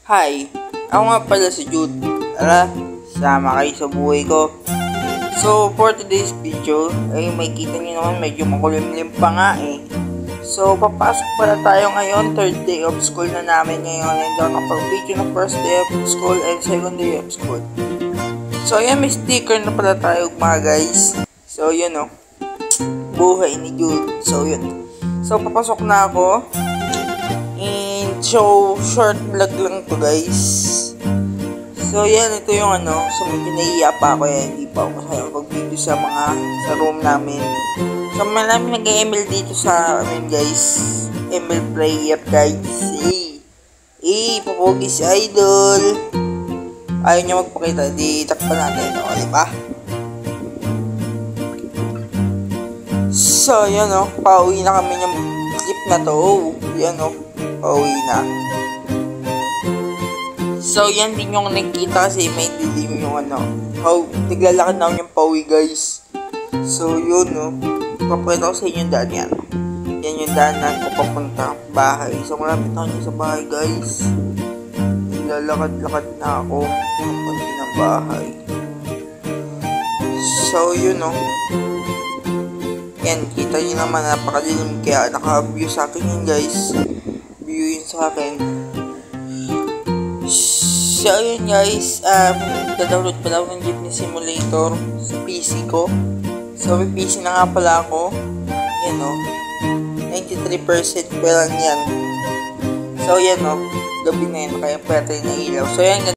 Hi, ako nga pala si Jude. Tara, sama kayo sa buhay ko. So, for today's video, ay makikita nyo naman medyo makulimlim pa nga eh. So, papasok pala tayo ngayon, third day of school na namin ngayon. And doon nakapag-video ng first day of school and second day of school. So, ayan, may sticker na pala tayo mga guys. So, yun o. Buhay ni Jude. So, yun. So, papasok na ako. And so, short vlog lang to guys. So, yan, ito yung so medyo naiiya pa ako hindi pa ako masaya pag-video sa room namin. So, marami nag-ML dito sa amin guys. ML play up guys. Papogi si Idol. Ayaw niya magpakita, di takpan natin, diba? So, yan pauwi na kami ng clip na to. Yan pauwi na. So, yan din yung nakikita kasi may dilim yung naglalakad na ako yung pauwi guys. So, yun papakita ko sa inyo yung daan yan. Yan yung daan na papunta bahay. So, malapit na ako sa bahay guys. Naglalakad-lakad na ako papunta ng bahay. So, yun yan, kita nyo naman napakadilim kaya naka-view sa akin yun guys. View yun sa akin. So yun guys, download pala ako ng Jeepney Simulator sa PC ko. So may PC na nga pala ako. Yan 93% pa lang yan. So yan gabi na yan, kaya pwede na ilaw. So yan.